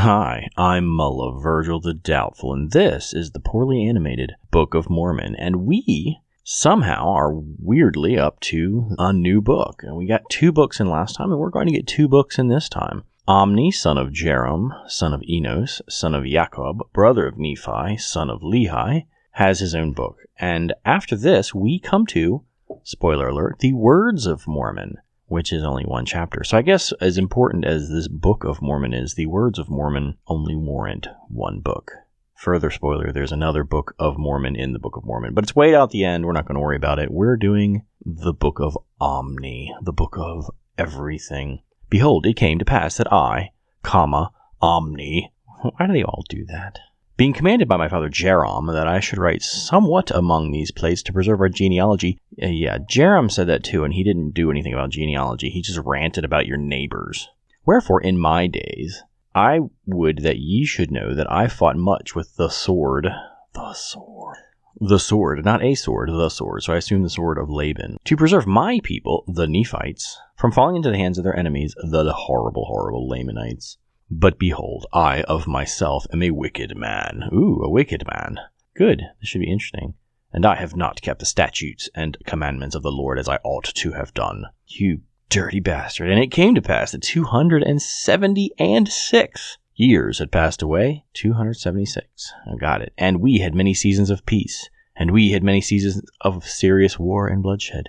Hi, I'm Mullah Virgil the Doubtful, and this is the poorly animated Book of Mormon, and we somehow are weirdly up to a new book. And we got 2 books in last time, and we're going to get 2 books in this time. Omni, son of Jerem, son of Enos, son of Jacob, brother of Nephi, son of Lehi, has his own book. And after this, we come to, spoiler alert, the Words of Mormon, which is only 1 chapter. So I guess as important as this Book of Mormon is, the Words of Mormon only warrant 1 book. Further spoiler, there's another Book of Mormon in the Book of Mormon, but it's way out the end. We're not going to worry about it. We're doing the Book of Omni, the book of everything. Behold, it came to pass that I, Omni, why do they all do that? Being commanded by my father Jerem that I should write somewhat among these plates to preserve our genealogy. Jerem said that too, and he didn't do anything about genealogy. He just ranted about your neighbors. Wherefore, in my days, I would that ye should know that I fought much with the sword, not a sword, the sword, so I assume the sword of Laban, to preserve my people, the Nephites, from falling into the hands of their enemies, the horrible, horrible Lamanites. But behold, I of myself am a wicked man. Ooh, a wicked man. Good, this should be interesting. And I have not kept the statutes and commandments of the Lord as I ought to have done. You dirty bastard. And it came to pass that 276 years had passed away. 276. I got it. And we had many seasons of peace. And we had many seasons of serious war and bloodshed.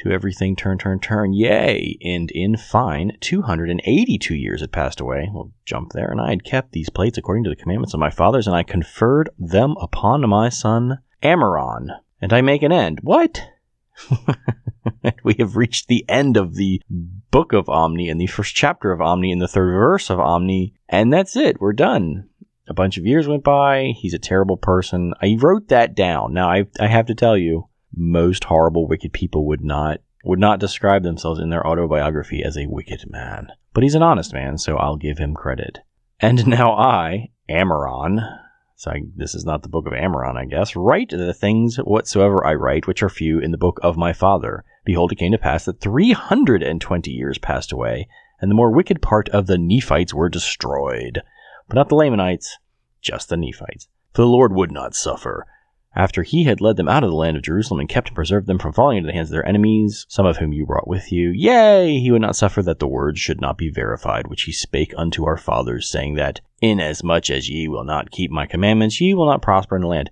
To everything turn, yea, and in fine, 282 years had passed away. We'll jump there, and I had kept these plates according to the commandments of my fathers, and I conferred them upon my son Amaron. And I make an end. What? We have reached the end of the Book of Omni, and the first chapter of Omni, and the 3rd verse of Omni, and that's it. We're done. A bunch of years went by. He's a terrible person. I wrote that down. Now, I have to tell you, most horrible, wicked people would not describe themselves in their autobiography as a wicked man. But he's an honest man, so I'll give him credit. And now I, Amaron, this is not the book of Amaron, I guess, write the things whatsoever I write, which are few, in the book of my father. Behold, it came to pass that 320 years passed away, and the more wicked part of the Nephites were destroyed. But not the Lamanites, just the Nephites. For the Lord would not suffer, after he had led them out of the land of Jerusalem and kept and preserved them from falling into the hands of their enemies, some of whom you brought with you, yea, he would not suffer that the words should not be verified, which he spake unto our fathers, saying that, inasmuch as ye will not keep my commandments, ye will not prosper in the land.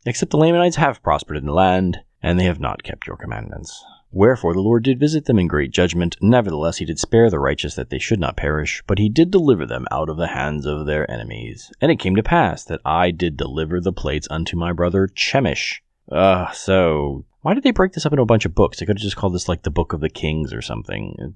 Except the Lamanites have prospered in the land, and they have not kept your commandments. Wherefore the Lord did visit them in great judgment. Nevertheless he did spare the righteous, that they should not perish, but he did deliver them out of the hands of their enemies. And it came to pass that I did deliver the plates unto my brother Chemish. So why did they break this up into a bunch of books? They could have just called this like the Book of the Kings or something.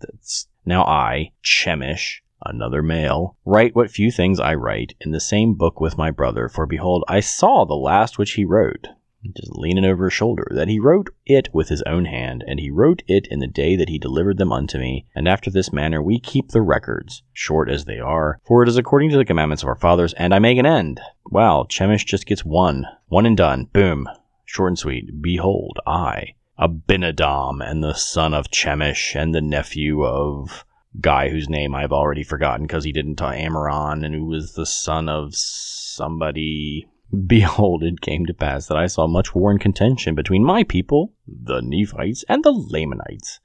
Now I, Chemish, another male, write what few things I write in the same book with my brother. For behold, I saw the last which he wrote, just leaning over his shoulder, that he wrote it with his own hand, and he wrote it in the day that he delivered them unto me. And after this manner we keep the records, short as they are, for it is according to the commandments of our fathers. And I make an end. Wow, Chemish just gets one and done. Boom. Short and sweet. Behold, I, Abinadom, and the son of Chemish, and the nephew of guy whose name I've already forgotten because he didn't tell Amaron, and who was the son of somebody. Behold, it came to pass that I saw much war and contention between my people, the Nephites, and the Lamanites.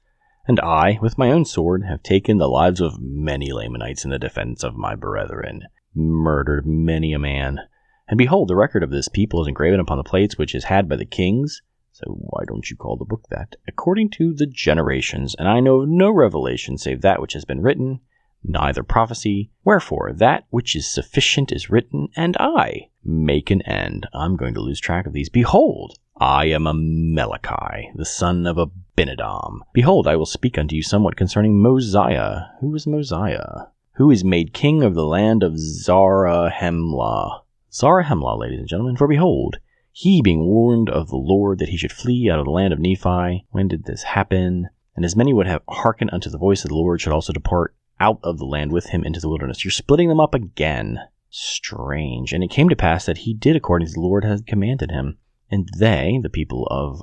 And I, with my own sword, have taken the lives of many Lamanites in the defense of my brethren, murdered many a man. And behold, the record of this people is engraven upon the plates which is had by the kings. So why don't you call the book that? According to the generations, and I know of no revelation save that which has been written, neither prophecy. Wherefore, that which is sufficient is written, and I make an end. I'm going to lose track of these. Behold, I am Ameliki, the son of Abinadom. Behold, I will speak unto you somewhat concerning Mosiah. Who is Mosiah? Who is made king of the land of Zarahemla. Zarahemla, ladies and gentlemen, for behold, he being warned of the Lord that he should flee out of the land of Nephi. When did this happen? And as many would have hearkened unto the voice of the Lord should also depart out of the land with him into the wilderness. You're splitting them up again. Strange. And it came to pass that he did according as the Lord had commanded him. And they, the people of,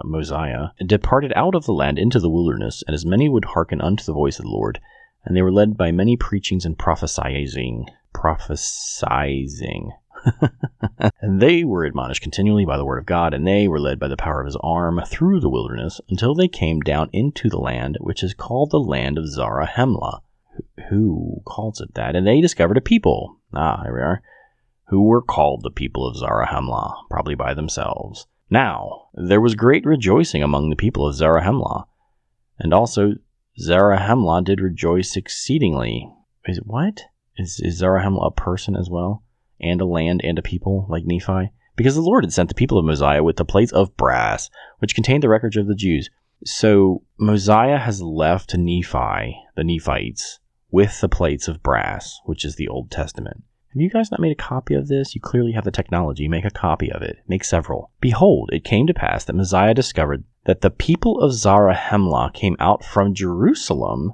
Mosiah, departed out of the land into the wilderness, and as many would hearken unto the voice of the Lord, and they were led by many preachings and prophesying. prophesying. And they were admonished continually by the word of God, and they were led by the power of his arm through the wilderness until they came down into the land, which is called the land of Zarahemla. Who calls it that? And they discovered a people. Here we are. Who were called the people of Zarahemla, probably by themselves. Now, there was great rejoicing among the people of Zarahemla, and also Zarahemla did rejoice exceedingly. What? Is Zarahemla a person as well? And a land and a people, like Nephi? Because the Lord had sent the people of Mosiah with the plates of brass, which contained the records of the Jews. So, Mosiah has left Nephi, the Nephites, with the plates of brass, which is the Old Testament. Have you guys not made a copy of this? You clearly have the technology. Make a copy of it. Make several. Behold, it came to pass that Mosiah discovered that the people of Zarahemla came out from Jerusalem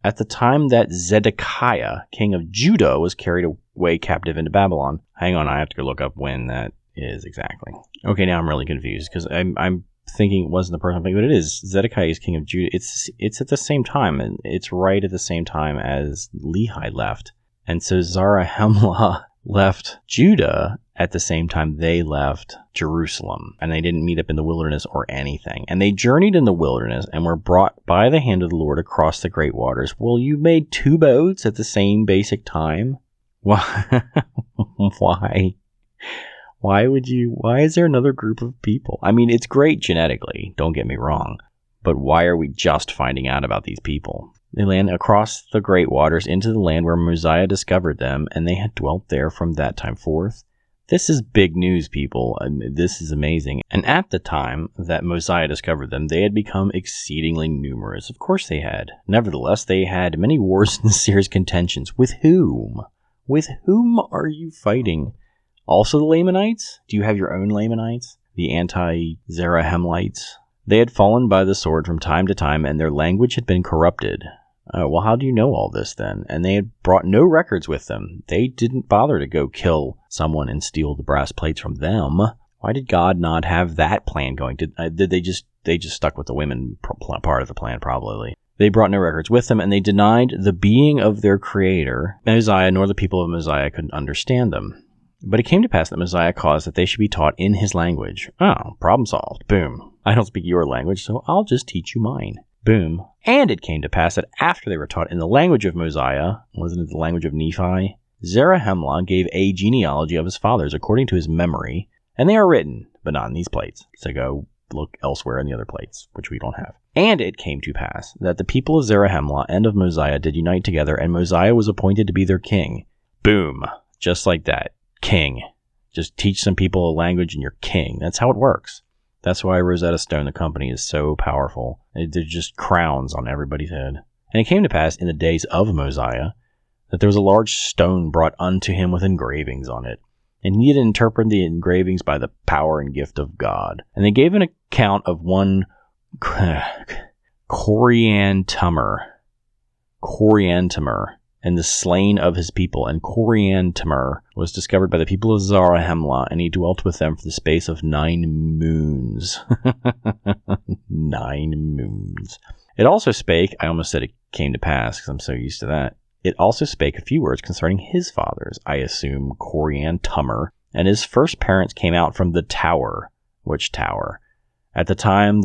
at the time that Zedekiah, king of Judah, was carried away captive into Babylon. Hang on, I have to go look up when that is exactly. Okay, now I'm really confused because I'm thinking it wasn't the person I'm thinking, but it is. Zedekiah is king of Judah. It's at the same time, and it's right at the same time as Lehi left. And so Zarahemla left Judah at the same time they left Jerusalem. And they didn't meet up in the wilderness or anything. And they journeyed in the wilderness and were brought by the hand of the Lord across the great waters. Well, you made 2 boats at the same basic time? Why? Why is there another group of people? I mean, it's great genetically, don't get me wrong. But why are we just finding out about these people? They land across the great waters into the land where Mosiah discovered them, and they had dwelt there from that time forth. This is big news, people. This is amazing. And at the time that Mosiah discovered them, they had become exceedingly numerous. Of course they had. Nevertheless, they had many wars and serious contentions. With whom? With whom are you fighting? Also the Lamanites? Do you have your own Lamanites? The anti-Zarahemlites? They had fallen by the sword from time to time, and their language had been corrupted. Well, how do you know all this then? And they had brought no records with them. They didn't bother to go kill someone and steal the brass plates from them. Why did God not have that plan going? Did they just stuck with the women part of the plan, probably. They brought no records with them, and they denied the being of their creator. Mosiah nor the people of Mosiah could understand them. But it came to pass that Mosiah caused that they should be taught in his language. Oh, problem solved. Boom. I don't speak your language, so I'll just teach you mine. Boom. And it came to pass that after they were taught in the language of Mosiah, wasn't it the language of Nephi? Zarahemla gave a genealogy of his fathers according to his memory, and they are written, but not in these plates. So go look elsewhere in the other plates, which we don't have. And it came to pass that the people of Zarahemla and of Mosiah did unite together, and Mosiah was appointed to be their king. Boom. Just like that. King. Just teach some people a language and you're king. That's how it works. That's why Rosetta Stone, the company, is so powerful. They're just crowns on everybody's head. And it came to pass in the days of Mosiah that there was a large stone brought unto him with engravings on it. And he did interpret the engravings by the power and gift of God. And they gave an account of one Coriantumr, and the slain of his people. And Coriantumr was discovered by the people of Zarahemla, and he dwelt with them for the space of 9 moons. 9 moons. It also spake, I almost said it came to pass, because I'm so used to that. It also spake a few words concerning his fathers, I assume Coriantumr, and his first parents came out from the tower. Which tower? At the time, At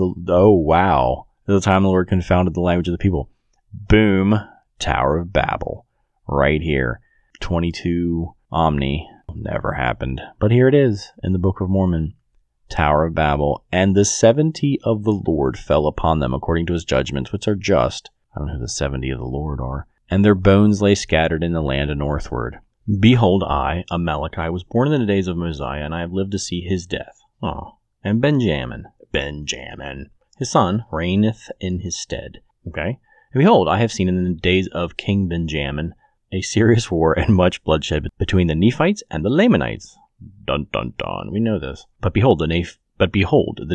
the time the Lord confounded the language of the people. Boom. Tower of Babel. Right here. 22 Omni. Never happened. But here it is in the Book of Mormon. Tower of Babel. And the 70 of the Lord fell upon them according to his judgments, which are just. I don't know who the 70 of the Lord are. And their bones lay scattered in the land northward. Behold, I, Ameliki, was born in the days of Mosiah, and I have lived to see his death. Oh. And Ben-Jammin, his son, reigneth in his stead. Okay. And behold, I have seen in the days of King Ben-Jammin a serious war and much bloodshed between the Nephites and the Lamanites. Dun dun dun. We know this. But behold, the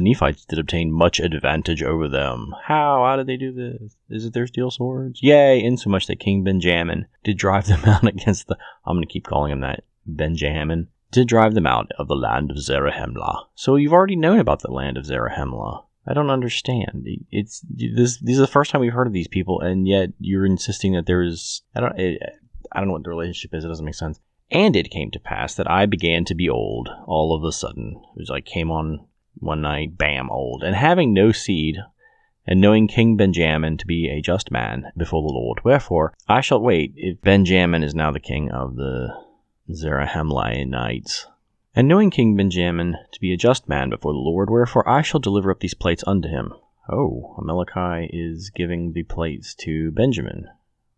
Nephites did obtain much advantage over them. How did they do this? Is it their steel swords? Yea, insomuch that King Ben-Jammin did drive them out against the... I'm going to keep calling him that. Ben-Jammin did drive them out of the land of Zarahemla. So you've already known about the land of Zarahemla. I don't understand. This is the first time we've heard of these people, and yet you're insisting that there is... I don't know what the relationship is. It doesn't make sense. And it came to pass that I began to be old all of a sudden. It was like came on one night, bam, old. And having no seed, and knowing King Ben-Jammin to be a just man before the Lord. Wherefore, I shall wait if Ben-Jammin is now the king of the Zarahemlites. And knowing King Ben-Jammin to be a just man before the Lord, wherefore I shall deliver up these plates unto him. Oh, Ameliki is giving the plates to Benjamin,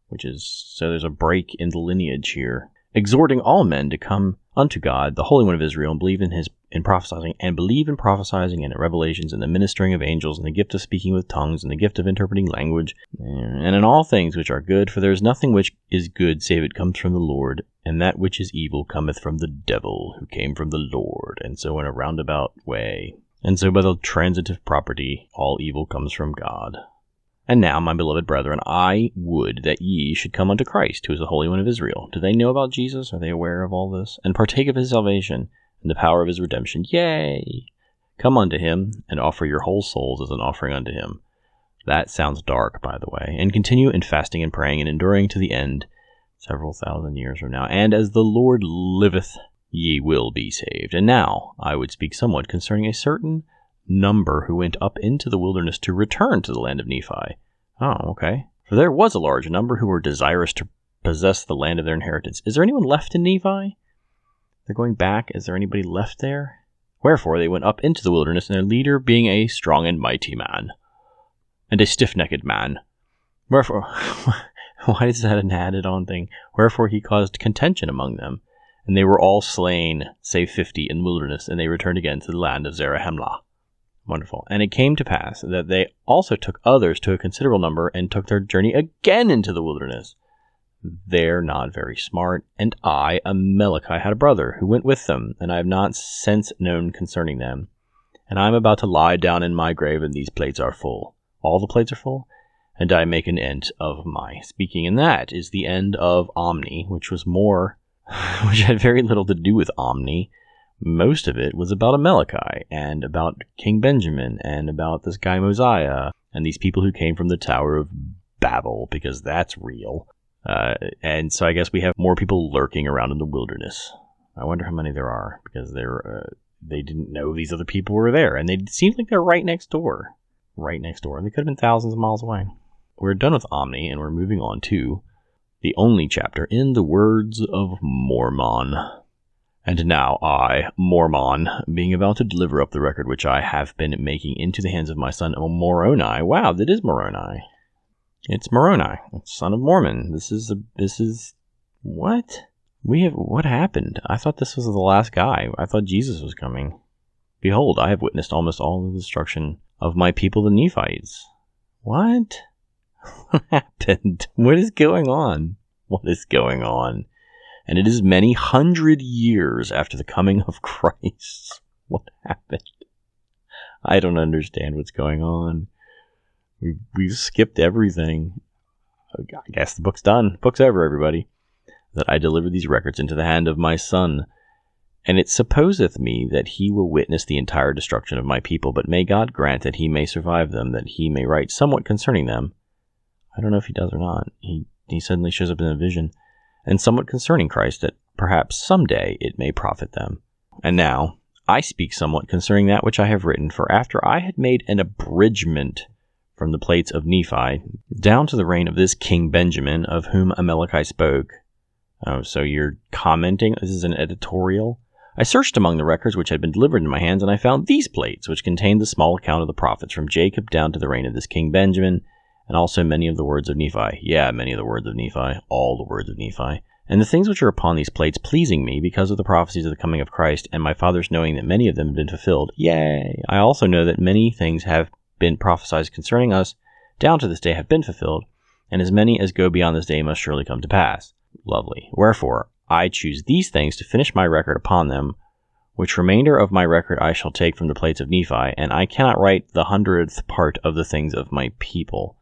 which is, so there's a break in the lineage here. Exhorting all men to come unto God, the Holy One of Israel, and believe in prophesying, and believe in prophesying, and in revelations, and the ministering of angels, and the gift of speaking with tongues, and the gift of interpreting language, and in all things which are good, for there is nothing which is good save it comes from the Lord, and that which is evil cometh from the devil, who came from the Lord, and so in a roundabout way. And so by the transitive property, all evil comes from God. And now, my beloved brethren, I would that ye should come unto Christ, who is the Holy One of Israel. Do they know about Jesus? Are they aware of all this? And partake of his salvation, and the power of his redemption. Yea! Come unto him, and offer your whole souls as an offering unto him. That sounds dark, by the way. And continue in fasting and praying and enduring to the end, several thousand years from now. And as the Lord liveth, ye will be saved. And now, I would speak somewhat concerning a certain number who went up into the wilderness to return to the land of Nephi. Oh, okay. For there was a large number who were desirous to possess the land of their inheritance. Is there anyone left in Nephi? They're going back. Is there anybody left there? Wherefore they went up into the wilderness, and their leader being a strong and mighty man, and a stiff-necked man. Wherefore, why is that an added-on thing? Wherefore he caused contention among them, and they were all slain, save 50 in the wilderness, and they returned again to the land of Zarahemla. Wonderful. And it came to pass that they also took others to a considerable number, and took their journey again into the wilderness. They're not very smart. And I, Ameliki, had a brother who went with them, and I have not since known concerning them. And I am about to lie down in my grave, and these plates are full. All the plates are full? And I make an end of my speaking. And that is the end of Omni, which had very little to do with Omni. Most of it was about Ameliki, and about King Ben-Jammin, and about this guy Mosiah, and these people who came from the Tower of Babel, because that's real. And so I guess we have more people lurking around in the wilderness. I wonder how many there are, because they didn't know these other people were there, and they seemed like they're right next door. Right next door. They could have been thousands of miles away. We're done with Omni, and we're moving on to the only chapter in the words of Mormon. And now I, Mormon, being about to deliver up the record which I have been making into the hands of my son Moroni. Wow, that is Moroni. It's Moroni, son of Mormon. This is what? What happened? I thought this was the last guy. I thought Jesus was coming. Behold, I have witnessed almost all the destruction of my people, the Nephites. What? What happened? What is going on? What is going on? And it is many 100 years after the coming of Christ. What happened? I don't understand what's going on. We've skipped everything. I guess the book's done. Book's over, everybody. That I deliver these records into the hand of my son. And it supposeth me that he will witness the entire destruction of my people, but may God grant that he may survive them, that he may write somewhat concerning them. I don't know if he does or not. He suddenly shows up in a vision. And somewhat concerning Christ, that perhaps someday it may profit them. And now, I speak somewhat concerning that which I have written, for after I had made an abridgment from the plates of Nephi, down to the reign of this King Benjamin, of whom Ameliki spoke. Oh, so you're commenting? This is an editorial? I searched among the records which had been delivered in my hands, and I found these plates, which contained the small account of the prophets from Jacob down to the reign of this King Benjamin, and also many of the words of Nephi. Yeah, many of the words of Nephi. All the words of Nephi. And the things which are upon these plates pleasing me because of the prophecies of the coming of Christ, and my fathers knowing that many of them have been fulfilled. Yea! I also know that many things have been prophesied concerning us, down to this day have been fulfilled, and as many as go beyond this day must surely come to pass. Lovely. Wherefore, I choose these things to finish my record upon them, which remainder of my record I shall take from the plates of Nephi, and I cannot write the 100th part of the things of my people.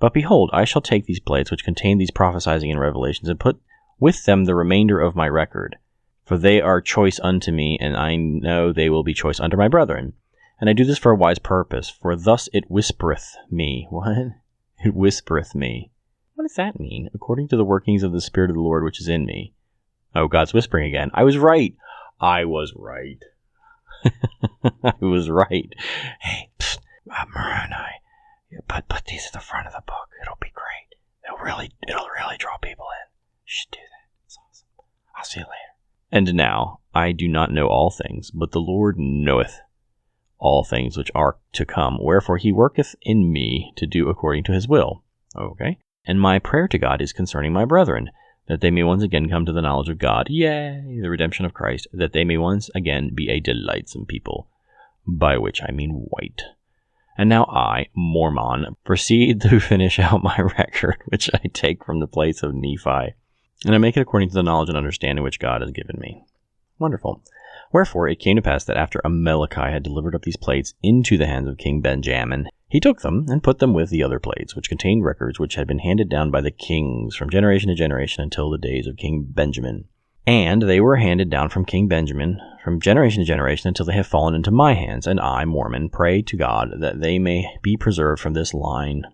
But behold, I shall take these plates which contain these prophesying and revelations, and put with them the remainder of my record. For they are choice unto me, and I know they will be choice unto my brethren. And I do this for a wise purpose, for thus it whispereth me. What? It whispereth me. What does that mean? According to the workings of the Spirit of the Lord which is in me. Oh, God's whispering again. I was right. I was right. I was right. Hey, Moroni, put these at the front of the book. It'll be great. It'll really draw people in. You should do that. It's awesome. I'll see you later. And now, I do not know all things, but the Lord knoweth all things which are to come. Wherefore he worketh in me to do according to his will. Okay. And my prayer to God is concerning my brethren, that they may once again come to the knowledge of God, yea, the redemption of Christ, that they may once again be a delightsome people, by which I mean white. And now I, Mormon, proceed to finish out my record, which I take from the place of Nephi, and I make it according to the knowledge and understanding which God has given me. Wonderful. Wherefore it came to pass that after Ameliki had delivered up these plates into the hands of King Ben-Jammin, he took them and put them with the other plates, which contained records which had been handed down by the kings from generation to generation until the days of King Ben-Jammin. And they were handed down from King Ben-Jammin from generation to generation until they have fallen into my hands. And I, Mormon, pray to God that they may be preserved from this line,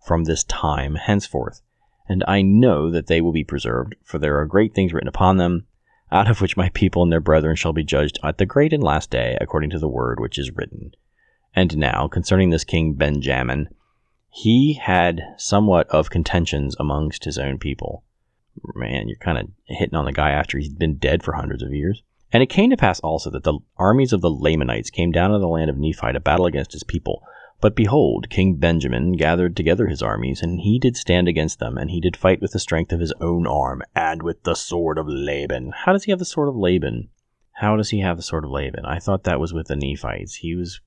from this time henceforth. And I know that they will be preserved, for there are great things written upon them, out of which my people and their brethren shall be judged at the great and last day, according to the word which is written. And now, concerning this King Ben-Jammin, he had somewhat of contentions amongst his own people. Man, you're kind of hitting on the guy after he's been dead for hundreds of years. And it came to pass also that the armies of the Lamanites came down to the land of Nephi to battle against his people. But behold, King Ben-Jammin gathered together his armies, and he did stand against them, and he did fight with the strength of his own arm, and with the sword of Laban. How does he have the sword of Laban? How does he have the sword of Laban? I thought that was with the Nephites. He's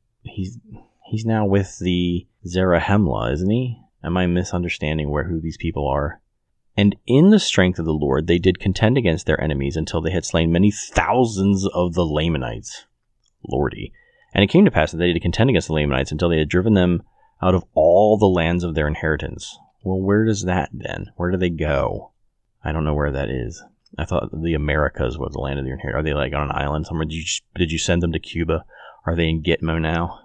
now with the Zarahemla, isn't he? Am I misunderstanding who these people are? And in the strength of the Lord they did contend against their enemies until they had slain many thousands of the Lamanites. Lordy. And it came to pass that they did contend against the Lamanites until they had driven them out of all the lands of their inheritance. Well, where does that then? Where do they go? I don't know where that is. I thought the Americas was the land of their inheritance. Are they like on an island somewhere? Did you send them to Cuba? Are they in Gitmo now?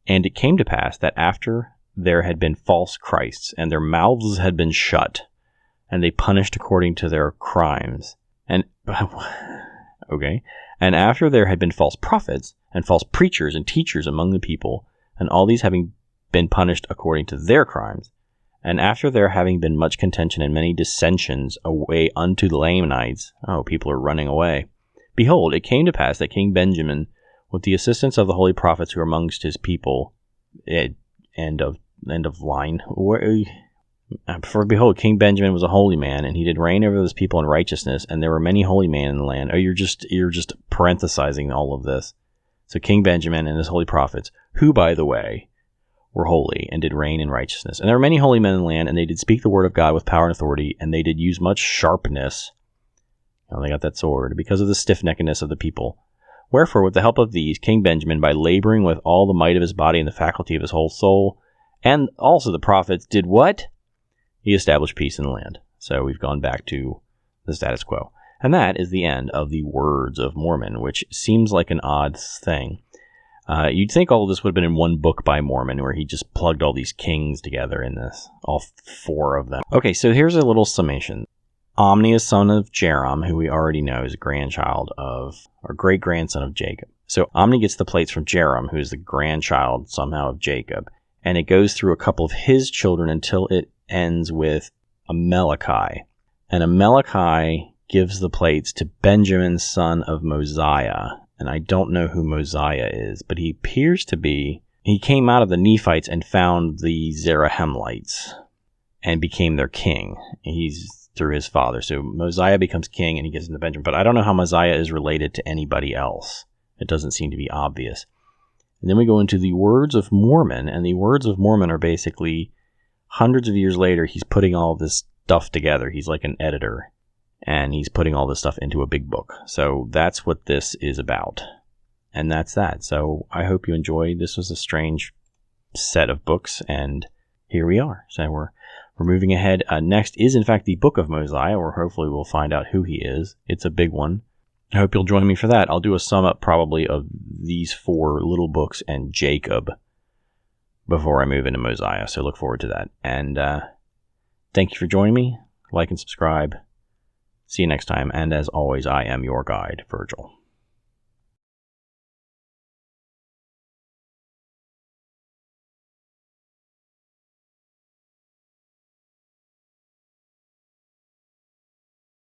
And it came to pass that after there had been false Christs, and their mouths had been shut, and they punished according to their crimes. And okay. And after there had been false prophets, and false preachers and teachers among the people, and all these having been punished according to their crimes, and after there having been much contention and many dissensions away unto the Lamanites, people are running away. Behold, it came to pass that King Ben-Jammin, with the assistance of the holy prophets who were amongst his people, end of line. For behold, King Ben-Jammin was a holy man, and he did reign over his people in righteousness, and there were many holy men in the land. You're just parenthesizing all of this. So King Ben-Jammin and his holy prophets, who, by the way, were holy and did reign in righteousness. And there were many holy men in the land, and they did speak the word of God with power and authority, and they did use much sharpness. They got that sword, because of the stiff-neckedness of the people. Wherefore, with the help of these, King Ben-Jammin, by laboring with all the might of his body and the faculty of his whole soul, and also the prophets, did what? He established peace in the land. So we've gone back to the status quo. And that is the end of the Words of Mormon, which seems like an odd thing. You'd think all of this would have been in one book by Mormon, where he just plugged all these kings together in this, all 4 of them. Okay, so here's a little summation. Omni is son of Jeram, who we already know is a grandchild of, or great-grandson of Jacob. So Omni gets the plates from Jeram, who is the grandchild somehow of Jacob, and it goes through a couple of his children until it ends with Ameliki. And Ameliki gives the plates to Ben-Jammin, son of Mosiah. And I don't know who Mosiah is, but he appears to be... He came out of the Nephites and found the Zarahemlites and became their king. He's through his father. So Mosiah becomes king and he gets into Ben-Jammin. But I don't know how Mosiah is related to anybody else. It doesn't seem to be obvious. And then we go into the Words of Mormon, and the Words of Mormon are basically hundreds of years later, he's putting all this stuff together. He's like an editor, and he's putting all this stuff into a big book. So that's what this is about. And that's that. So I hope you enjoyed. This was a strange set of books, and here we are. So we're moving ahead. Next is, in fact, the Book of Mosiah, where hopefully we'll find out who he is. It's a big one. I hope you'll join me for that. I'll do a sum up probably of these 4 little books and Jacob before I move into Mosiah. So look forward to that. And Thank you for joining me. Like and subscribe. See you next time. And as always, I am your guide, Virgil.